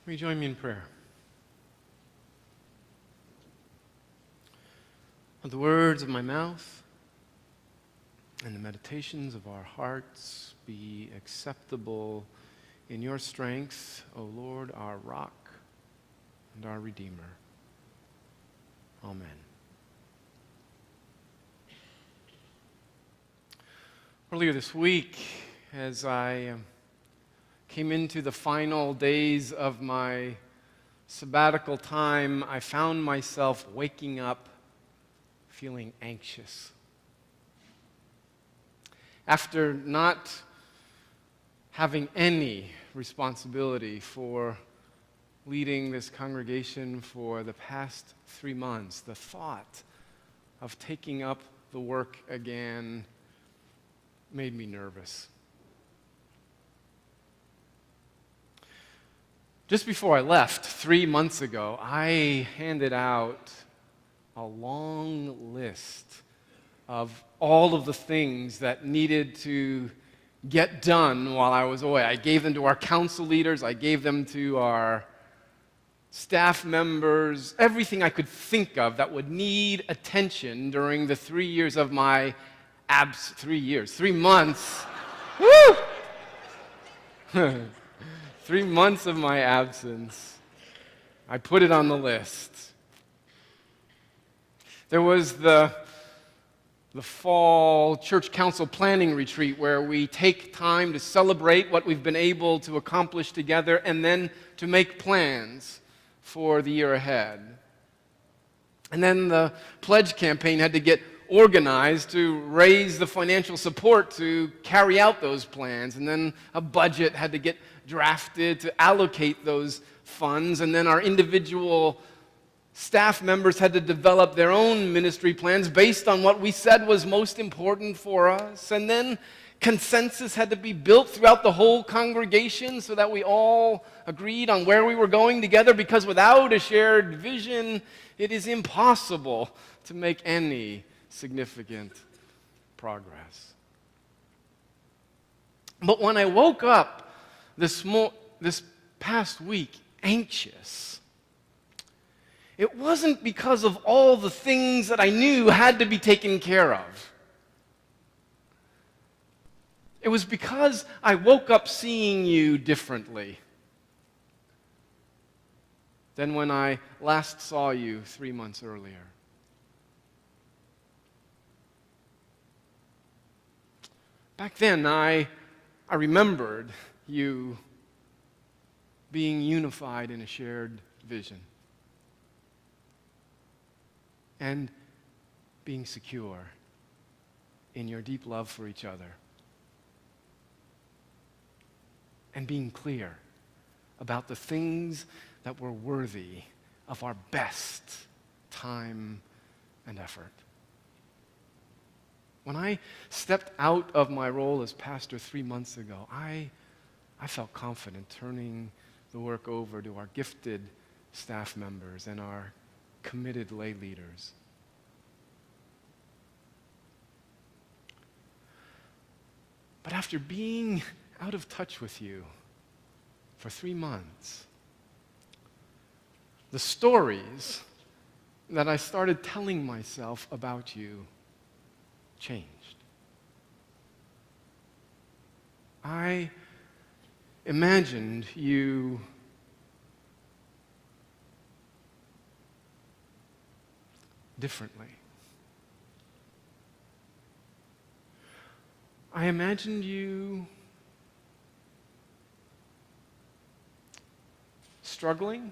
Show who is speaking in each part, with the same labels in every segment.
Speaker 1: Will you join me in prayer? Let the words of my mouth and the meditations of our hearts be acceptable in your strength, O Lord, our rock and our Redeemer. Amen. Earlier this week, as I came into the final days of my sabbatical time, I found myself waking up feeling anxious. After not having any responsibility for leading this congregation for the past 3 months, the thought of taking up the work again made me nervous. Just before I left 3 months ago, I handed out a long list of all of the things that needed to get done while I was away. I gave them to our council leaders, I gave them to our staff members, everything I could think of that would need attention during the 3 years of my 3 months. Woo! 3 months of my absence. I put it on the list. There was the fall church council planning retreat where we take time to celebrate what we've been able to accomplish together and then to make plans for the year ahead. And then the pledge campaign had to get organized to raise the financial support to carry out those plans. And then a budget had to get drafted to allocate those funds. And then our individual staff members had to develop their own ministry plans based on what we said was most important for us. And then consensus had to be built throughout the whole congregation so that we all agreed on where we were going together, because without a shared vision, it is impossible to make any significant progress. But when I woke up this past week anxious, it wasn't because of all the things that I knew had to be taken care of. It was because I woke up seeing you differently than when I last saw you 3 months earlier. Back then, I remembered you being unified in a shared vision and being secure in your deep love for each other and being clear about the things that were worthy of our best time and effort. When I stepped out of my role as pastor 3 months ago, I felt confident turning the work over to our gifted staff members and our committed lay leaders. But after being out of touch with you for 3 months, the stories that I started telling myself about you changed. I imagined you differently. I imagined you struggling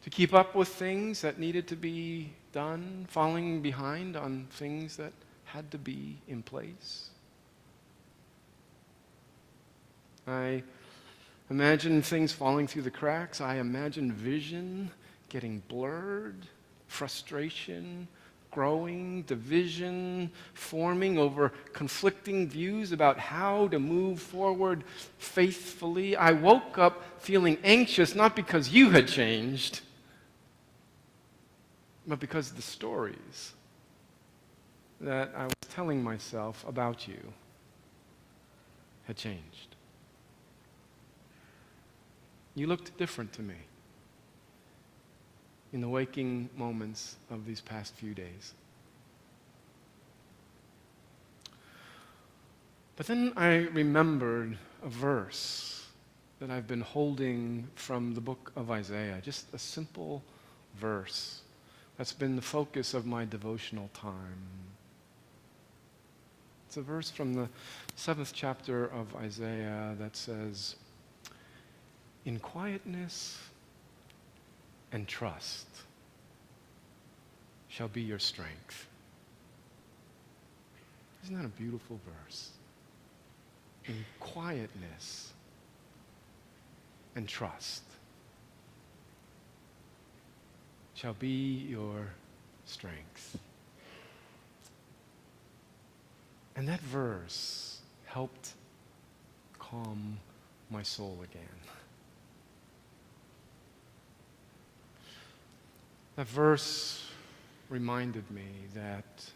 Speaker 1: to keep up with things that needed to be done, falling behind on things that had to be in place. I imagined things falling through the cracks. I imagined vision getting blurred, frustration growing, division forming over conflicting views about how to move forward faithfully. I woke up feeling anxious, not because you had changed, but because the stories that I was telling myself about you had changed. You looked different to me in the waking moments of these past few days. But then I remembered a verse that I've been holding from the book of Isaiah, just a simple verse that's been the focus of my devotional time. It's a verse from the 7th chapter of Isaiah that says, "In quietness and trust shall be your strength." Isn't that a beautiful verse? In quietness and trust shall be your strength. And that verse helped calm my soul again. That verse reminded me that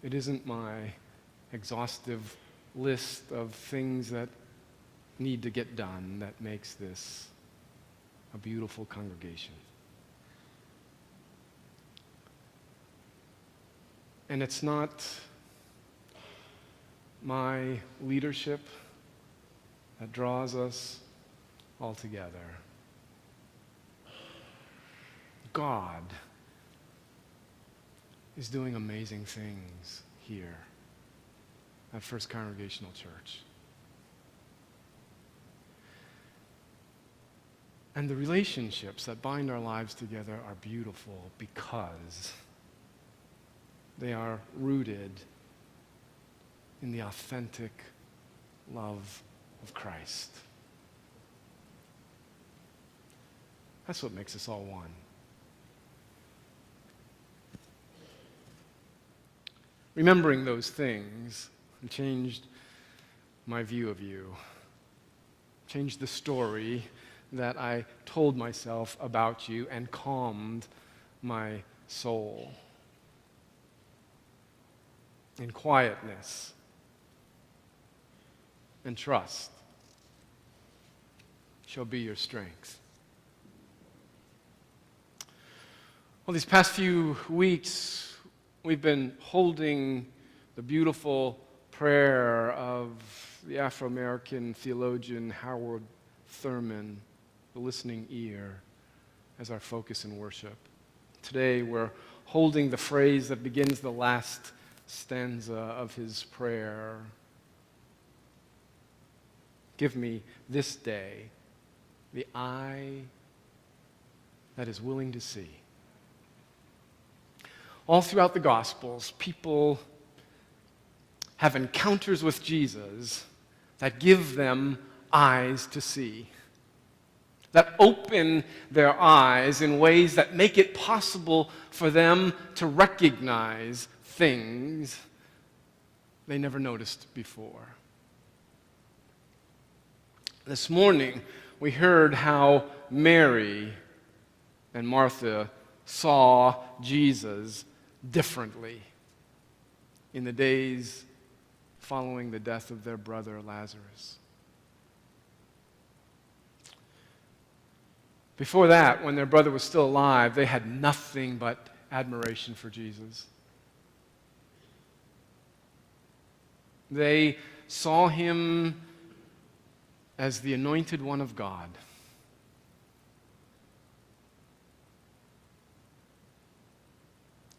Speaker 1: it isn't my exhaustive list of things that need to get done that makes this a beautiful congregation. And it's not my leadership that draws us all together. God is doing amazing things here at First Congregational Church. And the relationships that bind our lives together are beautiful because they are rooted in the authentic love of Christ. That's what makes us all one. Remembering those things changed my view of you, changed the story that I told myself about you, and calmed my soul. In quietness and trust shall be your strength. Well, these past few weeks, we've been holding the beautiful prayer of the Afro-American theologian Howard Thurman, the listening ear, as our focus in worship. Today, we're holding the phrase that begins the last stanza of his prayer. Give me this day the eye that is willing to see. All throughout the Gospels, people have encounters with Jesus that give them eyes to see, that open their eyes in ways that make it possible for them to recognize things they never noticed before. This morning, we heard how Mary and Martha saw Jesus differently in the days following the death of their brother Lazarus. Before that, when their brother was still alive, they had nothing but admiration for Jesus. They saw him as the anointed one of God.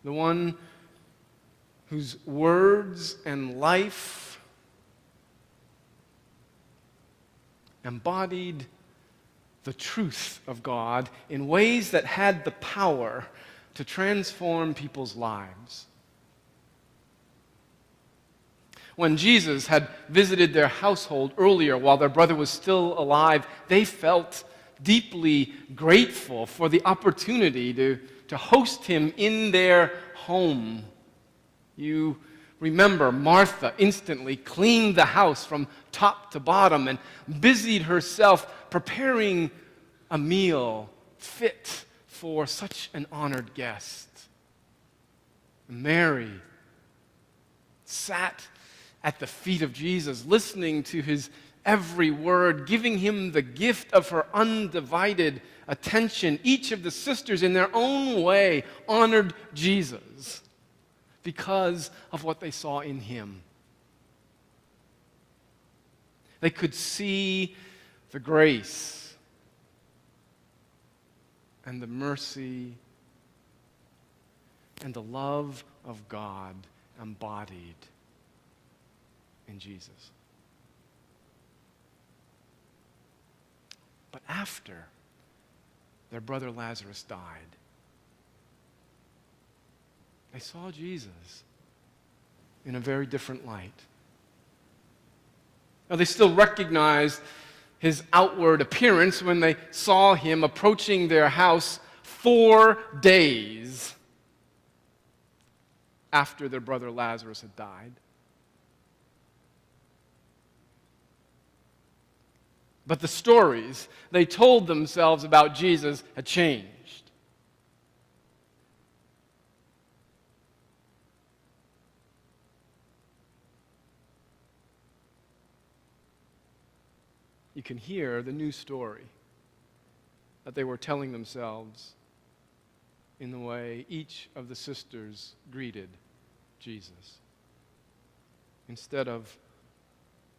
Speaker 1: The one whose words and life embodied the truth of God in ways that had the power to transform people's lives. When Jesus had visited their household earlier while their brother was still alive, they felt deeply grateful for the opportunity to host him in their home. You remember Martha instantly cleaned the house from top to bottom and busied herself preparing a meal fit for such an honored guest. Mary sat at the feet of Jesus, listening to his every word, giving him the gift of her undivided attention. Each of the sisters, in their own way, honored Jesus because of what they saw in him. They could see the grace and the mercy and the love of God embodied in Jesus. But after their brother Lazarus died, they saw Jesus in a very different light. Now, they still recognized his outward appearance when they saw him approaching their house 4 days after their brother Lazarus had died. But the stories they told themselves about Jesus had changed. You can hear the new story that they were telling themselves in the way each of the sisters greeted Jesus. Instead of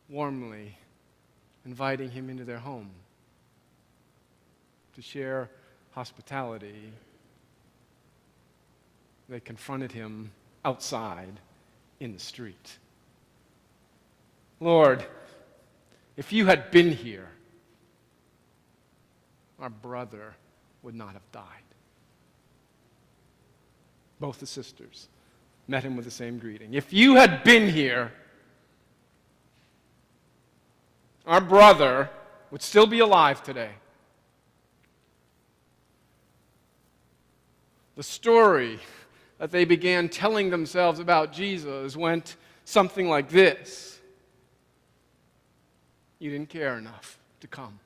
Speaker 1: warmly inviting him into their home to share hospitality, they confronted him outside in the street. Lord, if you had been here, our brother would not have died. Both the sisters met him with the same greeting. If you had been here, our brother would still be alive today. The story that they began telling themselves about Jesus went something like this: you didn't care enough to come.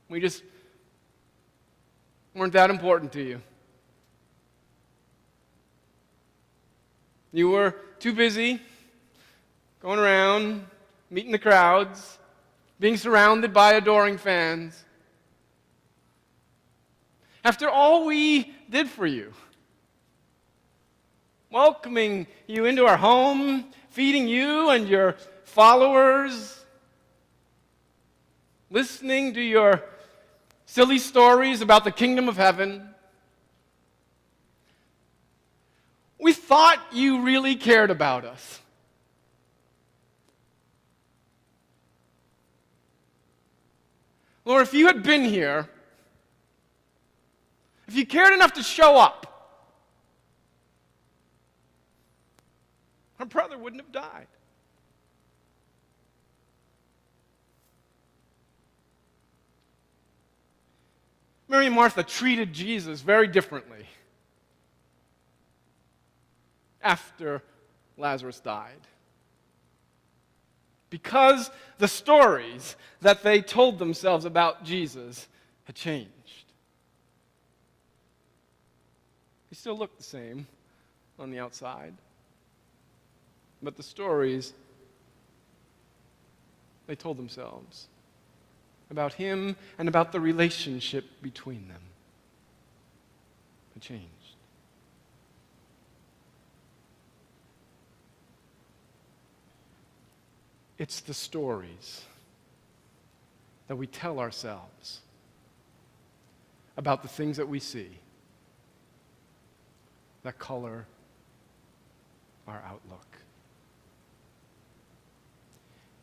Speaker 1: We just weren't that important to you. You were too busy going around, meeting the crowds, being surrounded by adoring fans. After all we did for you, welcoming you into our home, feeding you and your followers, listening to your silly stories about the kingdom of heaven, we thought you really cared about us. Lord, if you had been here, if you cared enough to show up, our brother wouldn't have died. Mary and Martha treated Jesus very differently after Lazarus died, because the stories that they told themselves about Jesus had changed. They still looked the same on the outside, but the stories they told themselves about him and about the relationship between them had changed. It's the stories that we tell ourselves about the things that we see that color our outlook.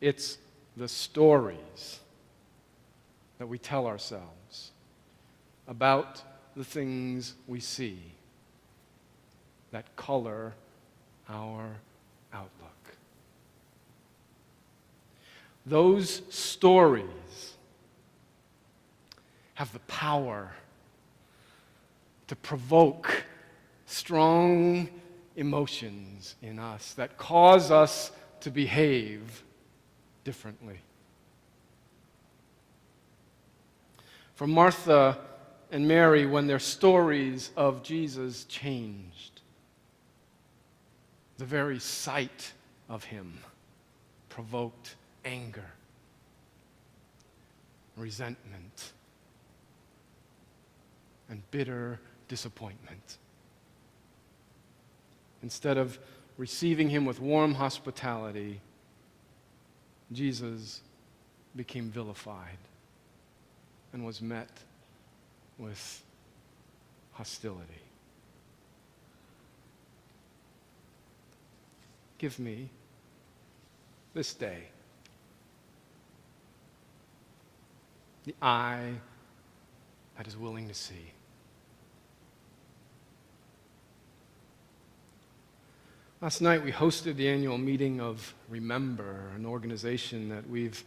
Speaker 1: It's the stories that we tell ourselves about the things we see that color our outlook. Those stories have the power to provoke strong emotions in us that cause us to behave differently. For Martha and Mary, when their stories of Jesus changed, the very sight of him provoked anger, resentment, and bitter disappointment. Instead of receiving him with warm hospitality, Jesus became vilified and was met with hostility. Give me this day the eye that is willing to see. Last night we hosted the annual meeting of Remember, an organization that we've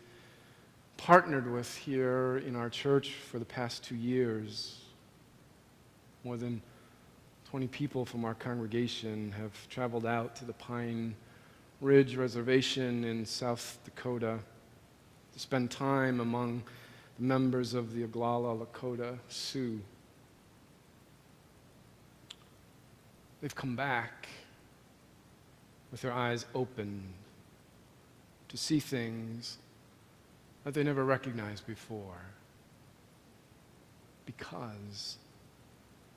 Speaker 1: partnered with here in our church for the past 2 years. More than 20 people from our congregation have traveled out to the Pine Ridge Reservation in South Dakota to spend time among the members of the Oglala Lakota Sioux. They've come back with their eyes open to see things that they never recognized before, because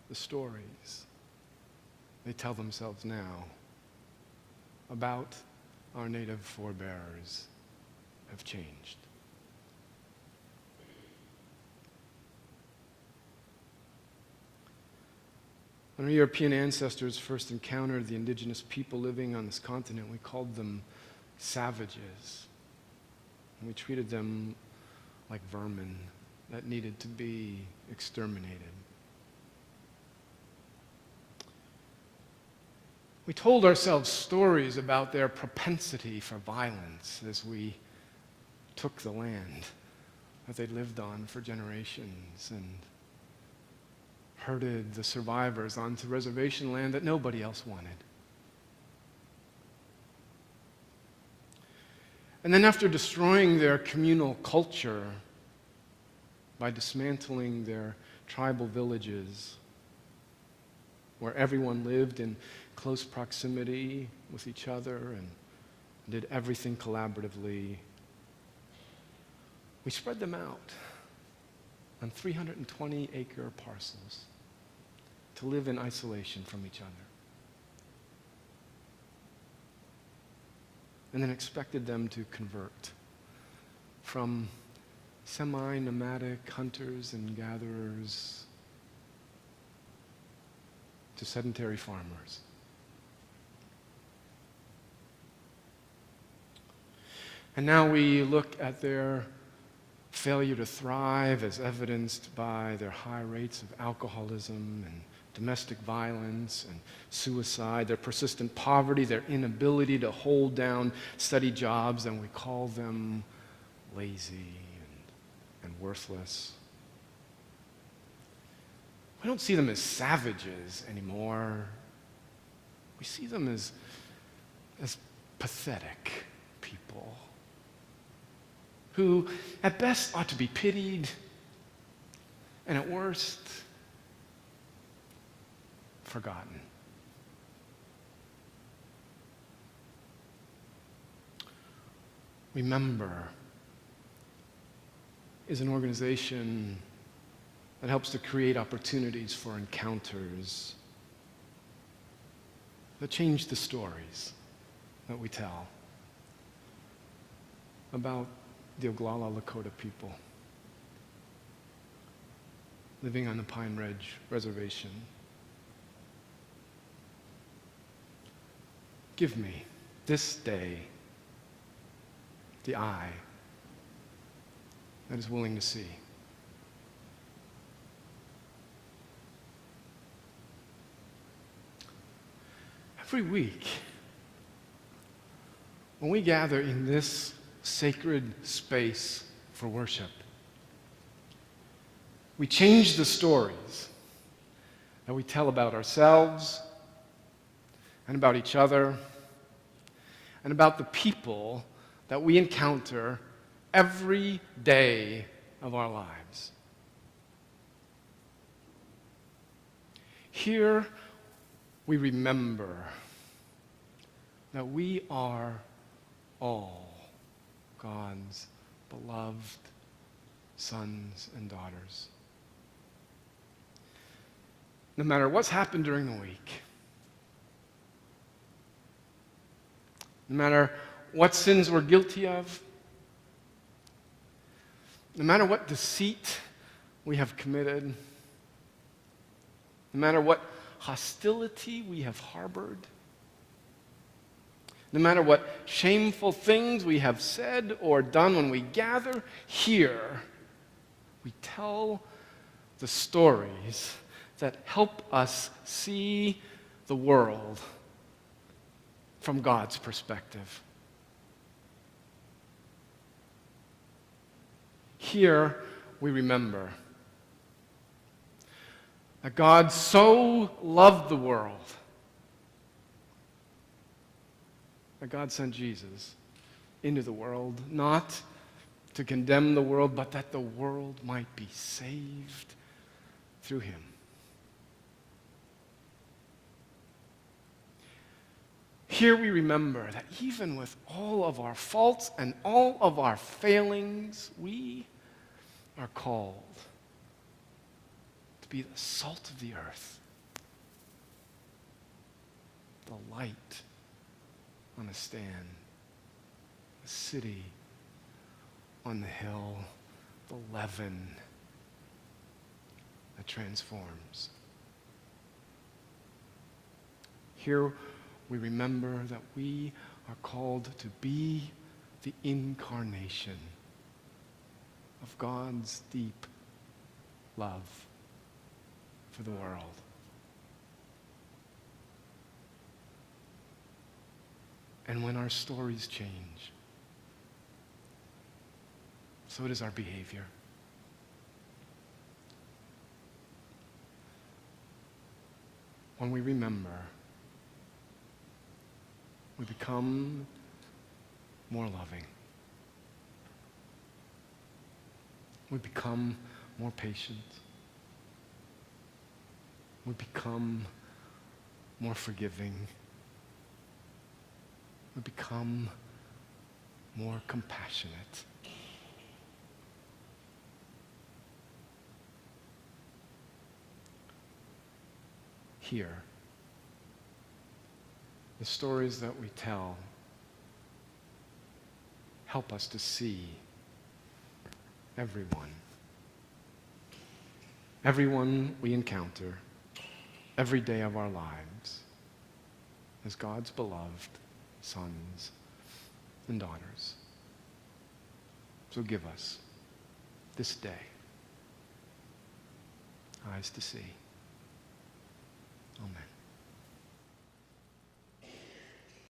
Speaker 1: the stories they tell themselves now about our native forebears have changed. When our European ancestors first encountered the indigenous people living on this continent, we called them savages. And we treated them like vermin that needed to be exterminated. We told ourselves stories about their propensity for violence as we took the land that they'd lived on for generations and herded the survivors onto reservation land that nobody else wanted. And then after destroying their communal culture by dismantling their tribal villages where everyone lived in close proximity with each other and did everything collaboratively, we spread them out on 320-acre parcels to live in isolation from each other. And then expected them to convert from semi-nomadic hunters and gatherers to sedentary farmers. And now we look at their failure to thrive as evidenced by their high rates of alcoholism and domestic violence and suicide, their persistent poverty, their inability to hold down steady jobs, and we call them lazy and worthless. We don't see them as savages anymore. We see them as pathetic people who at best ought to be pitied and at worst forgotten. Remember is an organization that helps to create opportunities for encounters that change the stories that we tell about the Oglala Lakota people living on the Pine Ridge Reservation. Give me this day the eye that is willing to see. Every week, when we gather in this sacred space for worship, we change the stories that we tell about ourselves and about each other and about the people that we encounter every day of our lives. Here we remember that we are all God's beloved sons and daughters. No matter what's happened during the week, no matter what sins we're guilty of, no matter what deceit we have committed, no matter what hostility we have harbored, no matter what shameful things we have said or done, when we gather here, we tell the stories that help us see the world from God's perspective. Here we remember that God so loved the world that God sent Jesus into the world, not to condemn the world, but that the world might be saved through him. Here we remember that even with all of our faults and all of our failings, we are called to be the salt of the earth, the light on a stand, the city on the hill, the leaven that transforms. Here we remember that we are called to be the incarnation of God's deep love for the world. And when our stories change, so does our behavior. When we remember, we become more loving. We become more patient. We become more forgiving. We become more compassionate. Here, the stories that we tell help us to see everyone we encounter every day of our lives as God's beloved sons and daughters. So give us this day eyes to see.